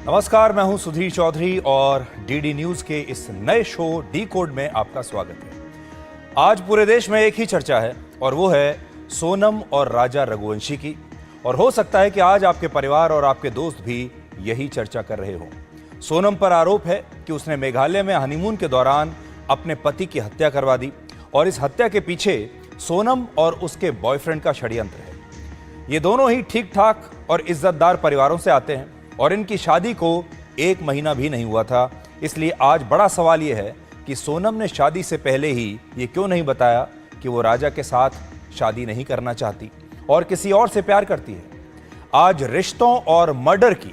नमस्कार, मैं हूं सुधीर चौधरी और डीडी न्यूज के इस नए शो डी कोड में आपका स्वागत है। आज पूरे देश में एक ही चर्चा है और वो है सोनम और राजा रघुवंशी की। और हो सकता है कि आज आपके परिवार और आपके दोस्त भी यही चर्चा कर रहे हों। सोनम पर आरोप है कि उसने मेघालय में हनीमून के दौरान अपने पति की हत्या करवा दी और इस हत्या के पीछे सोनम और उसके बॉयफ्रेंड का षड्यंत्र है। ये दोनों ही ठीक ठाक और इज्जतदार परिवारों से आते हैं और इनकी शादी को 1 महीना भी नहीं हुआ था। इसलिए आज बड़ा सवाल यह है कि सोनम ने शादी से पहले ही ये क्यों नहीं बताया कि वो राजा के साथ शादी नहीं करना चाहती और किसी और से प्यार करती है। आज रिश्तों और मर्डर की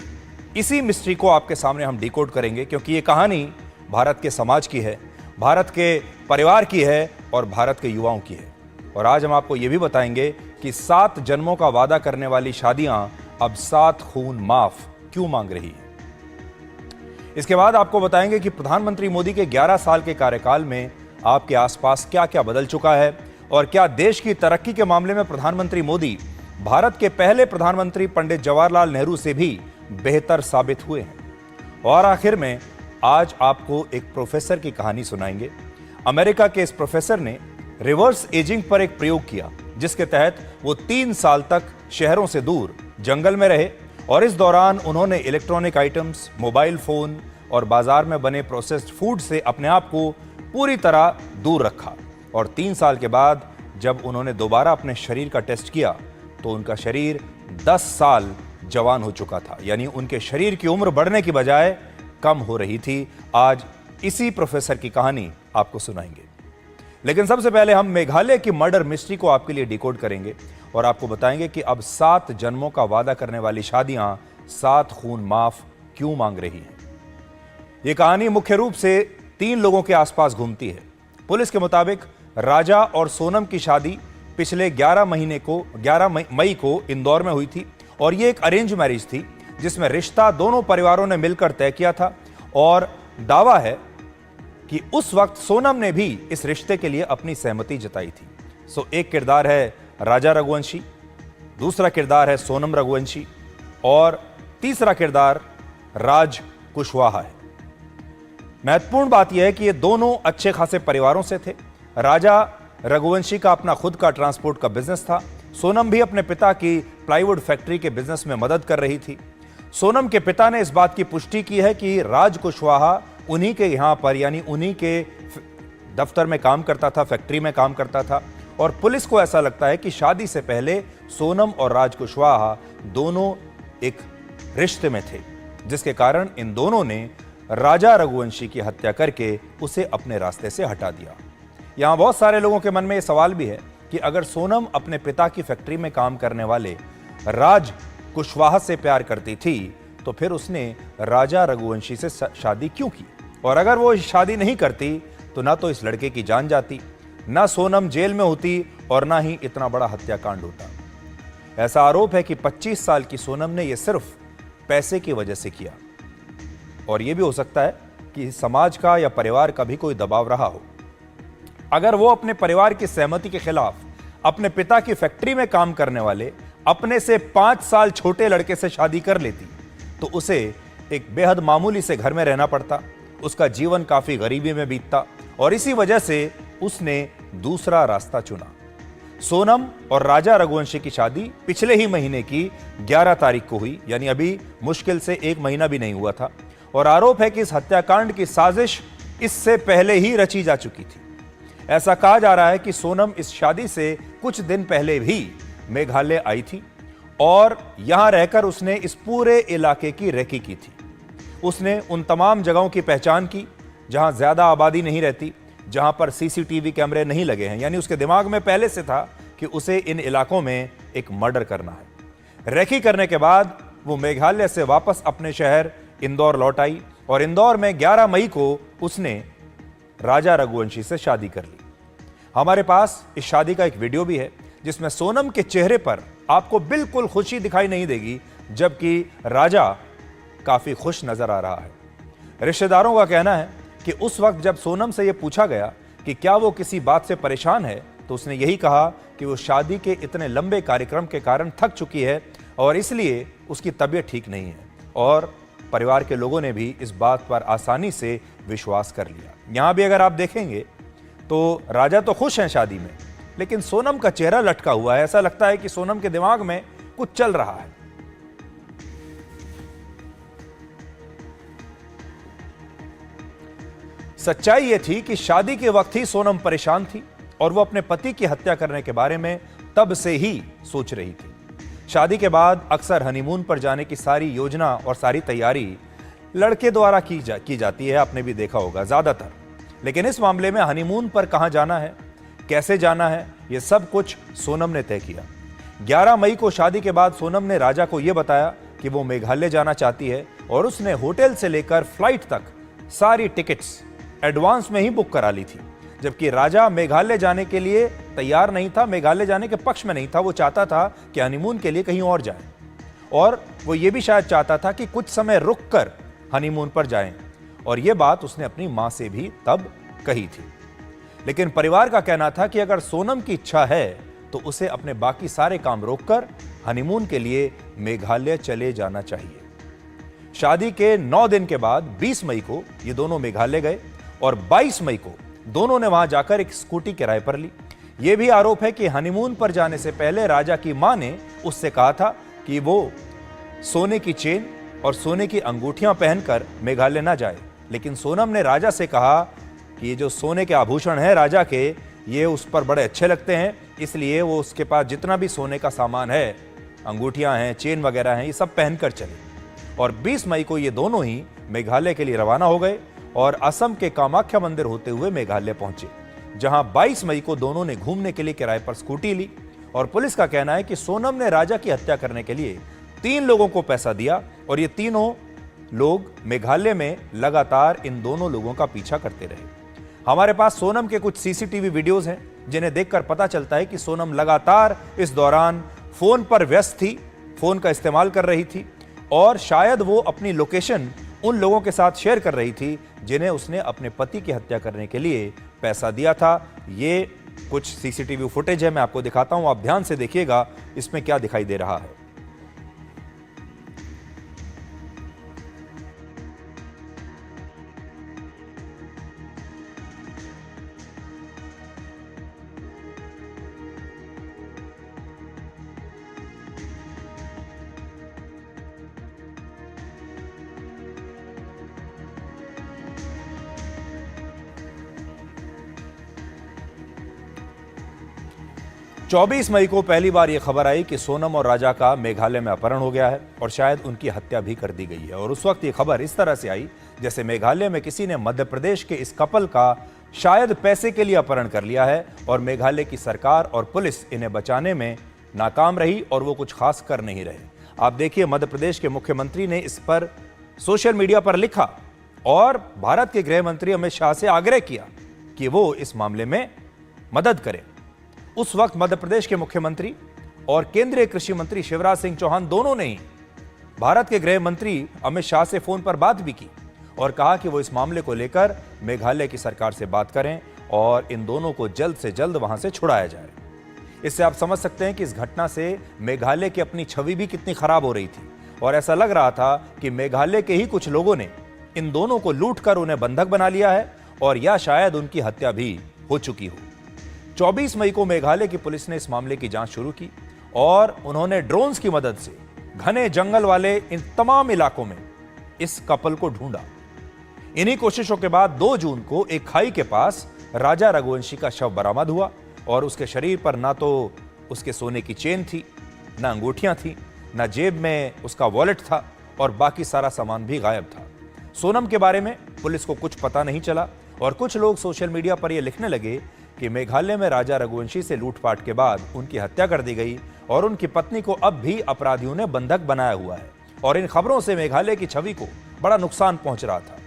इसी मिस्ट्री को आपके सामने हम डिकोड करेंगे, क्योंकि ये कहानी भारत के समाज की है, भारत के परिवार की है और भारत के युवाओं की है। और आज हम आपको ये भी बताएंगे कि 7 जन्मों का वादा करने वाली शादियां अब 7 खून माफ क्यों मांग रही है। इसके बाद आपको बताएंगे कि प्रधानमंत्री मोदी के 11 साल के कार्यकाल में आपके आसपास क्या क्या बदल चुका है और क्या देश की तरक्की के मामले में प्रधानमंत्री मोदी भारत के पहले प्रधानमंत्री पंडित जवाहरलाल नेहरू से भी बेहतर साबित हुए हैं। और आखिर में आज आपको एक प्रोफेसर की कहानी सुनाएंगे। अमेरिका के इस प्रोफेसर ने रिवर्स एजिंग पर एक प्रयोग किया, जिसके तहत वो 3 साल तक शहरों से दूर जंगल में रहे और इस दौरान उन्होंने इलेक्ट्रॉनिक आइटम्स, मोबाइल फोन और बाजार में बने प्रोसेस्ड फूड से अपने आप को पूरी तरह दूर रखा। और 3 साल के बाद जब उन्होंने दोबारा अपने शरीर का टेस्ट किया तो उनका शरीर 10 साल जवान हो चुका था, यानी उनके शरीर की उम्र बढ़ने की बजाय कम हो रही थी। आज इसी प्रोफेसर की कहानी आपको सुनाएंगे, लेकिन सबसे पहले हम मेघालय की मर्डर मिस्ट्री को आपके लिए डिकोड करेंगे और आपको बताएंगे कि अब 7 जन्मों का वादा करने वाली शादियां 7 खून माफ क्यों मांग रही हैं। यह कहानी मुख्य रूप से 3 लोगों के आसपास घूमती है। पुलिस के मुताबिक राजा और सोनम की शादी पिछले 11 मई को इंदौर में हुई थी और यह एक अरेंज मैरिज थी, जिसमें रिश्ता दोनों परिवारों ने मिलकर तय किया था। और दावा है कि उस वक्त सोनम ने भी इस रिश्ते के लिए अपनी सहमति जताई थी। एक किरदार है राजा रघुवंशी, दूसरा किरदार है सोनम रघुवंशी और तीसरा किरदार राज कुशवाहा है। महत्वपूर्ण बात यह है कि ये दोनों अच्छे खासे परिवारों से थे। राजा रघुवंशी का अपना खुद का ट्रांसपोर्ट का बिजनेस था। सोनम भी अपने पिता की प्लाईवुड फैक्ट्री के बिजनेस में मदद कर रही थी। सोनम के पिता ने इस बात की पुष्टि की है कि राज कुशवाहा उन्हीं के यहां पर, यानी उन्हीं के दफ्तर में काम करता था, फैक्ट्री में काम करता था। और पुलिस को ऐसा लगता है कि शादी से पहले सोनम और राज कुशवाहा दोनों एक रिश्ते में थे, जिसके कारण इन दोनों ने राजा रघुवंशी की हत्या करके उसे अपने रास्ते से हटा दिया। यहां बहुत सारे लोगों के मन में यह सवाल भी है कि अगर सोनम अपने पिता की फैक्ट्री में काम करने वाले राज कुशवाहा से प्यार करती थी तो फिर उसने राजा रघुवंशी से शादी क्यों की। और अगर वो शादी नहीं करती तो ना तो इस लड़के की जान जाती, ना सोनम जेल में होती और ना ही इतना बड़ा हत्याकांड होता। ऐसा आरोप है कि 25 साल की सोनम ने यह सिर्फ पैसे की वजह से किया और यह भी हो सकता है कि समाज का या परिवार का भी कोई दबाव रहा हो। अगर वो अपने परिवार की सहमति के खिलाफ अपने पिता की फैक्ट्री में काम करने वाले अपने से 5 साल छोटे लड़के से शादी कर लेती तो उसे एक बेहद मामूली से घर में रहना पड़ता, उसका जीवन काफी गरीबी में बीतता और इसी वजह से उसने दूसरा रास्ता चुना। सोनम और राजा रघुवंशी की शादी पिछले ही महीने की 11 तारीख को हुई, यानी अभी मुश्किल से 1 महीना भी नहीं हुआ था। और आरोप है कि इस हत्याकांड की साजिश इससे पहले ही रची जा चुकी थी। ऐसा कहा जा रहा है कि सोनम इस शादी से कुछ दिन पहले भी मेघालय आई थी और यहां रहकर उसने इस पूरे इलाके की रेकी की थी। उसने उन तमाम जगहों की पहचान की जहां ज्यादा आबादी नहीं रहती, जहां पर सीसीटीवी कैमरे नहीं लगे हैं, यानी उसके दिमाग में पहले से था कि उसे इन इलाकों में एक मर्डर करना है। रेकी करने के बाद वो मेघालय से वापस अपने शहर इंदौर लौट आई और इंदौर में 11 मई को उसने राजा रघुवंशी से शादी कर ली। हमारे पास इस शादी का एक वीडियो भी है जिसमें सोनम के चेहरे पर आपको बिल्कुल खुशी दिखाई नहीं देगी, जबकि राजा काफी खुश नजर आ रहा है। रिश्तेदारों का कहना है कि उस वक्त जब सोनम से यह पूछा गया कि क्या वो किसी बात से परेशान है तो उसने यही कहा कि वो शादी के इतने लंबे कार्यक्रम के कारण थक चुकी है और इसलिए उसकी तबीयत ठीक नहीं है और परिवार के लोगों ने भी इस बात पर आसानी से विश्वास कर लिया। यहां भी अगर आप देखेंगे तो राजा तो खुश हैं शादी में, लेकिन सोनम का चेहरा लटका हुआ है। ऐसा लगता है कि सोनम के दिमाग में कुछ चल रहा है। सच्चाई यह थी कि शादी के वक्त ही सोनम परेशान थी और वो अपने पति की हत्या करने के बारे में तब से ही सोच रही थी। शादी के बाद अक्सर हनीमून पर जाने की सारी योजना और सारी तैयारी लड़के द्वारा की जाती है, आपने भी देखा होगा ज्यादातर। लेकिन इस मामले में हनीमून पर कहां जाना है, कैसे जाना है, यह सब कुछ सोनम ने तय किया। 11 मई को शादी के बाद सोनम ने राजा को यह बताया कि वो मेघालय जाना चाहती है और उसने होटल से लेकर फ्लाइट तक सारी टिकट्स एडवांस में ही बुक करा ली थी। जबकि राजा मेघालय जाने के लिए तैयार नहीं था, मेघालय जाने के पक्ष में नहीं था। वो चाहता था कि हनीमून के लिए कहीं और जाए और वो ये भी शायद चाहता था कि कुछ समय रुककर हनीमून पर जाएं, और ये बात उसने अपनी मां से भी तब कही थी। लेकिन परिवार का कहना था कि अगर सोनम की इच्छा है तो उसे अपने बाकी सारे काम रोककर हनीमून के लिए मेघालय चले जाना चाहिए। शादी के 9 दिन के बाद 20 मई को ये दोनों मेघालय गए और 22 मई को दोनों ने वहां जाकर एक स्कूटी किराए पर ली। यह भी आरोप है कि हनीमून पर जाने से पहले राजा की मां ने उससे कहा था कि वो सोने की चेन और सोने की अंगूठियां पहनकर मेघालय ना जाए। लेकिन सोनम ने राजा से कहा कि ये जो सोने के आभूषण हैं राजा के, ये उस पर बड़े अच्छे लगते हैं, इसलिए वो उसके पास जितना भी सोने का सामान है, अंगूठियां हैं, चेन वगैरह हैं, ये सब पहनकर चले। और 20 मई को ये दोनों ही मेघालय के लिए रवाना हो गए और असम के कामाख्या मंदिर होते हुए मेघालय पहुंचे, जहां 22 मई को दोनों ने घूमने के लिए किराए पर स्कूटी ली। और पुलिस का कहना है कि सोनम ने राजा की हत्या करने के लिए 3 लोगों को पैसा दिया और ये तीनों लोग मेघालय में लगातार इन दोनों लोगों का पीछा करते रहे। हमारे पास सोनम के कुछ सीसीटीवी वीडियोस हैं जिन्हें देखकर पता चलता है कि सोनम लगातार इस दौरान फोन पर व्यस्त थी, फोन का इस्तेमाल कर रही थी और शायद वो अपनी लोकेशन उन लोगों के साथ शेयर कर रही थी जिन्हें उसने अपने पति की हत्या करने के लिए पैसा दिया था। ये कुछ सीसीटीवी फुटेज है, मैं आपको दिखाता हूं, आप ध्यान से देखिएगा इसमें क्या दिखाई दे रहा है। 24 मई को पहली बार यह खबर आई कि सोनम और राजा का मेघालय में अपहरण हो गया है और शायद उनकी हत्या भी कर दी गई है। और उस वक्त ये खबर इस तरह से आई जैसे मेघालय में किसी ने मध्य प्रदेश के इस कपल का शायद पैसे के लिए अपहरण कर लिया है और मेघालय की सरकार और पुलिस इन्हें बचाने में नाकाम रही और वो कुछ खास कर नहीं रहे। आप देखिए, मध्य प्रदेश के मुख्यमंत्री ने इस पर सोशल मीडिया पर लिखा और भारत के गृह मंत्री अमित शाह से आग्रह किया कि वो इस मामले में मदद करें। उस वक्त मध्य प्रदेश के मुख्यमंत्री और केंद्रीय कृषि मंत्री शिवराज सिंह चौहान दोनों ने ही भारत के गृह मंत्री अमित शाह से फोन पर बात भी की और कहा कि वो इस मामले को लेकर मेघालय की सरकार से बात करें और इन दोनों को जल्द से जल्द वहां से छुड़ाया जाए। इससे आप समझ सकते हैं कि इस घटना से मेघालय की अपनी छवि भी कितनी खराब हो रही थी और ऐसा लग रहा था कि मेघालय के ही कुछ लोगों ने इन दोनों को लूटकर उन्हें बंधक बना लिया है और या शायद उनकी हत्या भी हो चुकी हो। 24 मई को मेघालय की पुलिस ने इस मामले की जांच शुरू की और उन्होंने ड्रोन्स की मदद से घने जंगल वाले इन तमाम इलाकों में इस कपल को ढूंढा। इन्हीं कोशिशों के बाद 2 जून को एक खाई के पास राजा रघुवंशी का शव बरामद हुआ और उसके शरीर पर ना तो उसके सोने की चेन थी, ना अंगूठियां थी, ना जेब में उसका वॉलेट था और बाकी सारा सामान भी गायब था। सोनम के बारे में पुलिस को कुछ पता नहीं चला और कुछ लोग सोशल मीडिया पर यह लिखने लगे कि मेघालय में राजा रघुवंशी से लूटपाट के बाद उनकी हत्या कर दी गई और उनकी पत्नी को अब भी अपराधियों ने बंधक बनाया हुआ है और इन खबरों से मेघालय की छवि को बड़ा नुकसान पहुंच रहा था।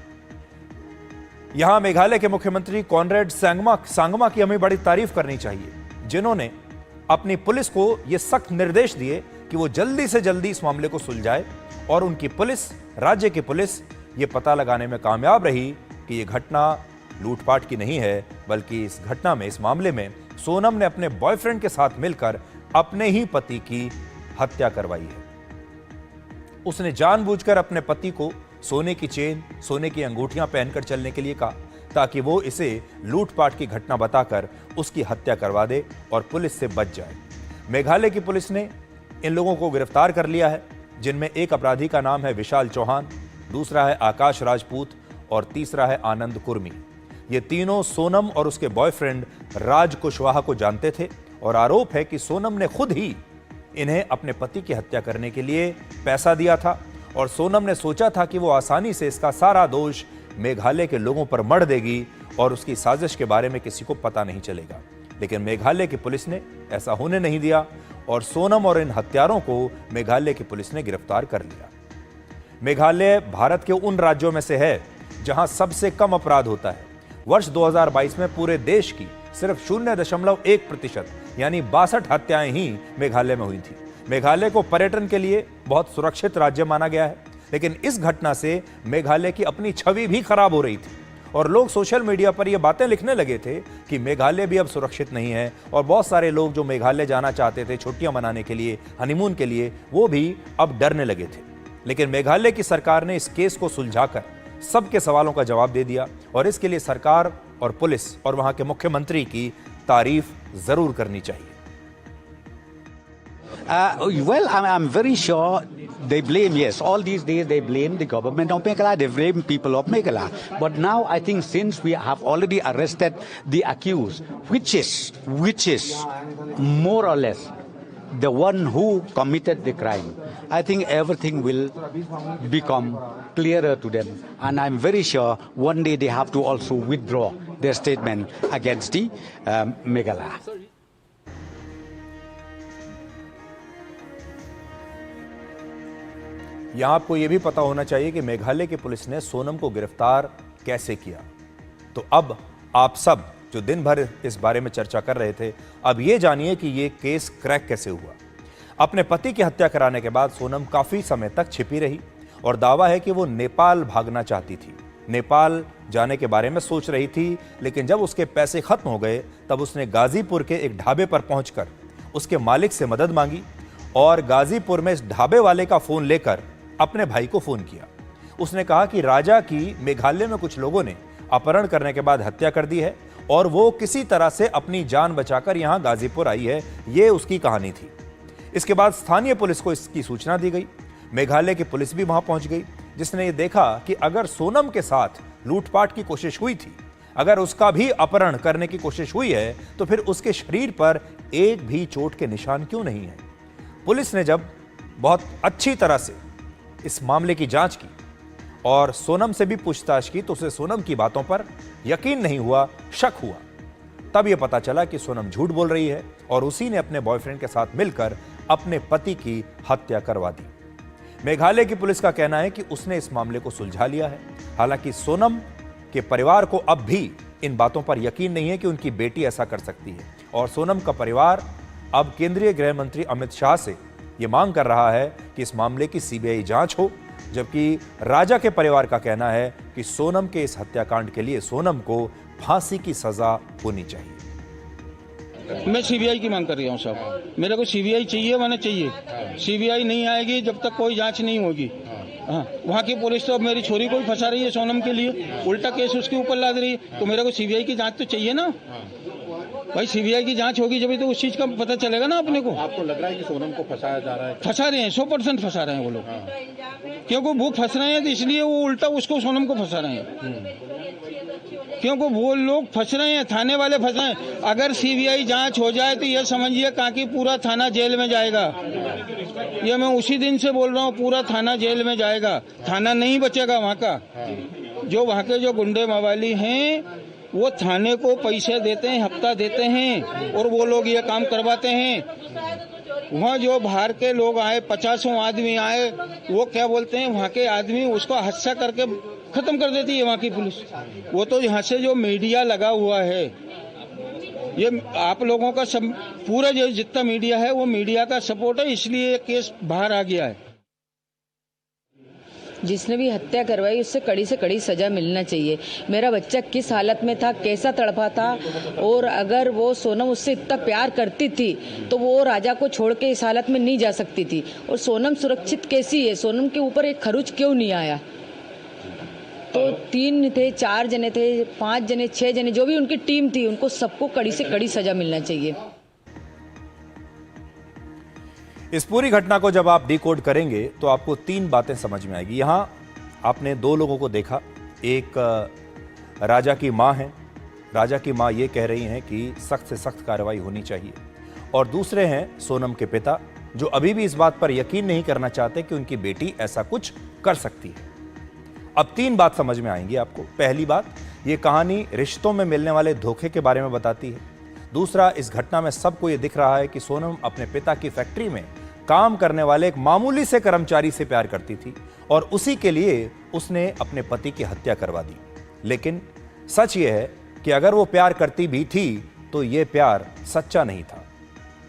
यहां मेघालय के मुख्यमंत्री कॉनरेड सांगमा की हमें बड़ी तारीफ करनी चाहिए, जिन्होंने अपनी पुलिस को यह सख्त निर्देश दिए कि वो जल्दी से जल्दी इस मामले को सुलझाए और उनकी पुलिस, राज्य की पुलिस, ये पता लगाने में कामयाब रही कि यह घटना लूटपाट की नहीं है, बल्कि इस घटना में, इस मामले में सोनम ने अपने बॉयफ्रेंड के साथ मिलकर अपने ही पति की हत्या करवाई है। उसने जानबूझकर अपने पति को सोने की चेन, सोने की अंगूठियां पहनकर चलने के लिए कहा, ताकि वो इसे लूटपाट की घटना बताकर उसकी हत्या करवा दे और पुलिस से बच जाए। मेघालय की पुलिस ने इन लोगों को गिरफ्तार कर लिया है, जिनमें एक अपराधी का नाम है विशाल चौहान, दूसरा है आकाश राजपूत और तीसरा है आनंद कुर्मी। ये तीनों सोनम और उसके बॉयफ्रेंड राज कुशवाहा को जानते थे और आरोप है कि सोनम ने खुद ही इन्हें अपने पति की हत्या करने के लिए पैसा दिया था और सोनम ने सोचा था कि वो आसानी से इसका सारा दोष मेघालय के लोगों पर मढ़ देगी और उसकी साजिश के बारे में किसी को पता नहीं चलेगा। लेकिन मेघालय की पुलिस ने ऐसा होने नहीं दिया और सोनम और इन हत्यारों को मेघालय की पुलिस ने गिरफ्तार कर लिया। मेघालय भारत के उन राज्यों में से है जहां सबसे कम अपराध होता है। वर्ष 2022 में पूरे देश की सिर्फ 0.1% यानी 62 हत्याएं ही मेघालय में हुई थी। मेघालय को पर्यटन के लिए बहुत सुरक्षित राज्य माना गया है, लेकिन इस घटना से मेघालय की अपनी छवि भी खराब हो रही थी और लोग सोशल मीडिया पर यह बातें लिखने लगे थे कि मेघालय भी अब सुरक्षित नहीं है और बहुत सारे लोग जो मेघालय जाना चाहते थे छुट्टियां मनाने के लिए, हनीमून के लिए, वो भी अब डरने लगे थे। लेकिन मेघालय की सरकार ने इस केस को सुलझाकर सबके सवालों का जवाब दे दिया और इसके लिए सरकार और पुलिस और वहां के मुख्यमंत्री की तारीफ जरूर करनी चाहिए। Well, I'm very sure they blame, yes, all these days they blame the government of Meghalaya, they blame people of Meghalaya. But now I think since we have already arrested the accused, which is more or less the one who committed the crime, I think everything will become clearer to them. And I'm very sure one day they have to also withdraw their statement against the Meghalaya. यहां आपको यह भी पता होना चाहिए कि मेघालय की police ने सोनम को गिरफ्तार कैसे किया। तो अब आप सब जो दिन भर इस बारे में चर्चा कर रहे थे, अब यह जानिए कि यह केस क्रैक कैसे हुआ। अपने पति की हत्या कराने के बाद सोनम काफी समय तक छिपी रही और दावा है कि वो नेपाल भागना चाहती थी, नेपाल जाने के बारे में सोच रही थी। लेकिन जब उसके पैसे खत्म हो गए तब उसने गाजीपुर के एक ढाबे पर पहुंचकर उसके मालिक से मदद मांगी और गाजीपुर में इस ढाबे वाले का फोन लेकर अपने भाई को फोन किया। उसने कहा कि राजा की मेघालय में कुछ लोगों ने अपहरण करने के बाद हत्या कर दी है और वो किसी तरह से अपनी जान बचाकर यहां गाजीपुर आई है। ये उसकी कहानी थी। इसके बाद स्थानीय पुलिस को इसकी सूचना दी गई। मेघालय की पुलिस भी वहां पहुंच गई, जिसने ये देखा कि अगर सोनम के साथ लूटपाट की कोशिश हुई थी, अगर उसका भी अपहरण करने की कोशिश हुई है, तो फिर उसके शरीर पर एक भी चोट के निशान क्यों नहीं है। पुलिस ने जब बहुत अच्छी तरह से इस मामले की जांच की और सोनम से भी पूछताछ की तो उसे सोनम की बातों पर यकीन नहीं हुआ, शक हुआ। तब यह पता चला कि सोनम झूठ बोल रही है और उसी ने अपने बॉयफ्रेंड के साथ मिलकर अपने पति की हत्या करवा दी। मेघालय की पुलिस का कहना है कि उसने इस मामले को सुलझा लिया है। हालांकि सोनम के परिवार को अब भी इन बातों पर यकीन नहीं है कि उनकी बेटी ऐसा कर सकती है और सोनम का परिवार अब केंद्रीय गृह मंत्री अमित शाह से यह मांग कर रहा है कि इस मामले की सीबीआई जांच हो, जबकि राजा के परिवार का कहना है कि सोनम के इस हत्याकांड के लिए सोनम को फांसी की सजा होनी चाहिए। मैं सीबीआई की मांग कर रहा हूँ साहब, मेरे को सीबीआई चाहिए, मैंने चाहिए। सीबीआई नहीं आएगी जब तक कोई जांच नहीं होगी। हाँ, वहाँ की पुलिस तो अब मेरी छोरी को ही फंसा रही है सोनम के लिए, उल्टा केस उसके ऊपर लाद रही है। तो मेरे को सीबीआई की जांच तो चाहिए ना भाई। सीबीआई की जांच होगी जब तो उस चीज का पता चलेगा ना अपने को। आपको लग रहा है कि सोनम को फंसाया जा रहा है? फंसा रहे हैं, 100% फंसा रहे हैं वो लोग। क्योंकि वो फंस रहे हैं तो इसलिए वो उल्टा उसको सोनम को फंसा रहे हैं। क्योंकि वो लोग फंस रहे हैं, थाने वाले फंस रहे हैं। अगर सीबीआई जांच हो जाए तो ये समझिए कि पूरा थाना जेल में जाएगा। ये मैं उसी दिन से बोल रहा हूँ, पूरा थाना जेल में जाएगा, थाना नहीं बचेगा वहाँ का। जो वहाँ के जो गुंडे मवाली हैं वो थाने को पैसे देते हैं, हफ्ता देते हैं और वो लोग ये काम करवाते हैं। वहाँ जो बाहर के लोग आए, 50 आदमी आए, वो क्या बोलते हैं, वहाँ के आदमी उसको हादसा करके खत्म कर देती है वहाँ की पुलिस। वो तो यहाँ से जो मीडिया लगा हुआ है, ये आप लोगों का सब पूरा जो जितना मीडिया है वो मीडिया का सपोर्ट है, इसलिए ये केस बाहर आ गया है। जिसने भी हत्या करवाई उससे कड़ी से कड़ी सजा मिलना चाहिए। मेरा बच्चा किस हालत में था, कैसा तड़पा था, और अगर वो सोनम उससे इतना प्यार करती थी तो वो राजा को छोड़ के इस हालत में नहीं जा सकती थी। और सोनम सुरक्षित कैसी है, सोनम के ऊपर एक खरोच क्यों नहीं आया, तो 3 थे, 4 जने थे, 5 जने, 6 जने, जो भी उनकी टीम थी, उनको सबको कड़ी से कड़ी सजा मिलना चाहिए। इस पूरी घटना को जब आप डिकोड करेंगे तो आपको 3 बातें समझ में आएगी। यहां आपने 2 लोगों को देखा। एक राजा की मां है। राजा की मां ये कह रही हैं कि सख्त से सख्त कार्रवाई होनी चाहिए, और दूसरे हैं सोनम के पिता, जो अभी भी इस बात पर यकीन नहीं करना चाहते कि उनकी बेटी ऐसा कुछ कर सकती है। अब 3 बात समझ में आएंगी आपको। पहली बात, ये कहानी रिश्तों में मिलने वाले धोखे के बारे में बताती है। दूसरा, इस घटना में सबको ये दिख रहा है कि सोनम अपने पिता की फैक्ट्री में काम करने वाले एक मामूली से कर्मचारी से प्यार करती थी, और उसी के लिए उसने अपने पति की हत्या करवा दी। लेकिन सच ये है कि अगर वो प्यार करती भी थी तो ये प्यार सच्चा नहीं था।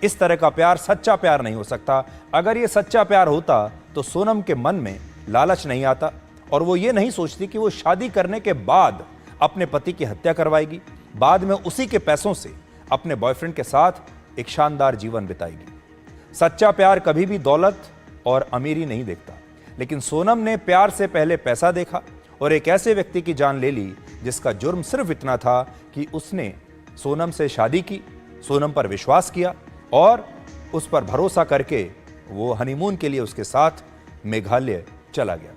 इस तरह का प्यार सच्चा प्यार नहीं हो सकता। अगर ये सच्चा प्यार होता तो सोनम के मन में लालच नहीं आता, और वो ये नहीं सोचती कि वो शादी करने के बाद अपने पति की हत्या करवाएगी, बाद में उसी के पैसों से अपने बॉयफ्रेंड के साथ एक शानदार जीवन बिताएगी। सच्चा प्यार कभी भी दौलत और अमीरी नहीं देखता, लेकिन सोनम ने प्यार से पहले पैसा देखा और एक ऐसे व्यक्ति की जान ले ली जिसका जुर्म सिर्फ इतना था कि उसने सोनम से शादी की, सोनम पर विश्वास किया और उस पर भरोसा करके वो हनीमून के लिए उसके साथ मेघालय चला गया।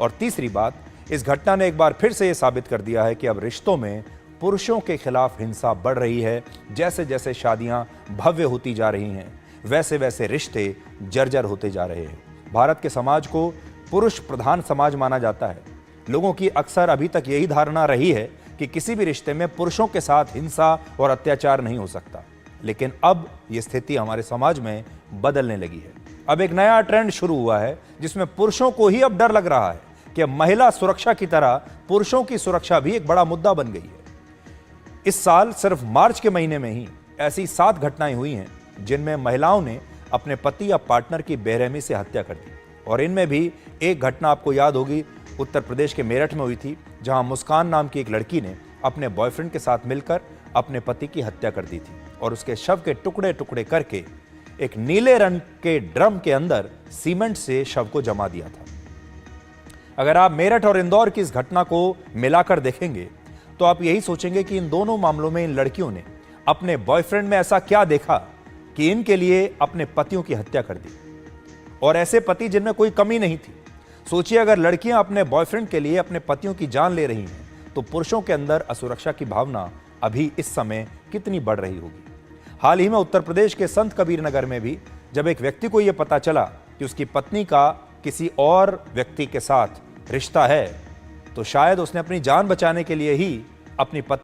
और तीसरी बात, इस घटना ने एक बार फिर से यह साबित कर दिया है कि अब रिश्तों में पुरुषों के खिलाफ हिंसा बढ़ रही है। जैसे जैसे शादियां भव्य होती जा रही हैं, वैसे वैसे रिश्ते जर्जर होते जा रहे हैं। भारत के समाज को पुरुष प्रधान समाज माना जाता है। लोगों की अक्सर अभी तक यही धारणा रही है कि किसी भी रिश्ते में पुरुषों के साथ हिंसा और अत्याचार नहीं हो सकता, लेकिन अब यह स्थिति हमारे समाज में बदलने लगी है। अब एक नया ट्रेंड शुरू हुआ है जिसमें पुरुषों को ही अब डर लग रहा है कि महिला सुरक्षा की तरह पुरुषों की सुरक्षा भी एक बड़ा मुद्दा बन गई है। इस साल सिर्फ मार्च के महीने में ही ऐसी 7 घटनाएं हुई हैं जिनमें महिलाओं ने अपने पति या पार्टनर की बेरहमी से हत्या कर दी। और इनमें भी एक घटना आपको याद होगी, उत्तर प्रदेश के मेरठ में हुई थी, जहां मुस्कान नाम की एक लड़की ने अपने बॉयफ्रेंड के साथ मिलकर अपने पति की हत्या कर दी थी और उसके शव के टुकड़े टुकड़े करके एक नीले रंग के ड्रम के अंदर सीमेंट से शव को जमा दिया था। अगर आप मेरठ और इंदौर की इस घटना को मिलाकर देखेंगे तो आप यही सोचेंगे कि इन दोनों मामलों में इन लड़कियों ने अपने बॉयफ्रेंड में ऐसा क्या देखा कि इनके लिए अपने पतियों की हत्या कर दी, और ऐसे पति जिनमें कोई कमी नहीं थी। सोचिए, अगर लड़कियां अपने बॉयफ्रेंड के लिए अपने पतियों की जान ले रही हैं तो पुरुषों के अंदर असुरक्षा की भावना अभी इस समय कितनी बढ़ रही होगी। हाल ही में उत्तर प्रदेश के संत कबीर नगर में भी जब एक व्यक्ति को यह पता चला कि उसकी पत्नी का किसी और व्यक्ति के साथ रिश्ता है, तो शायद उसने अपनी जान बचाने के लिए ही अपनी पत्नी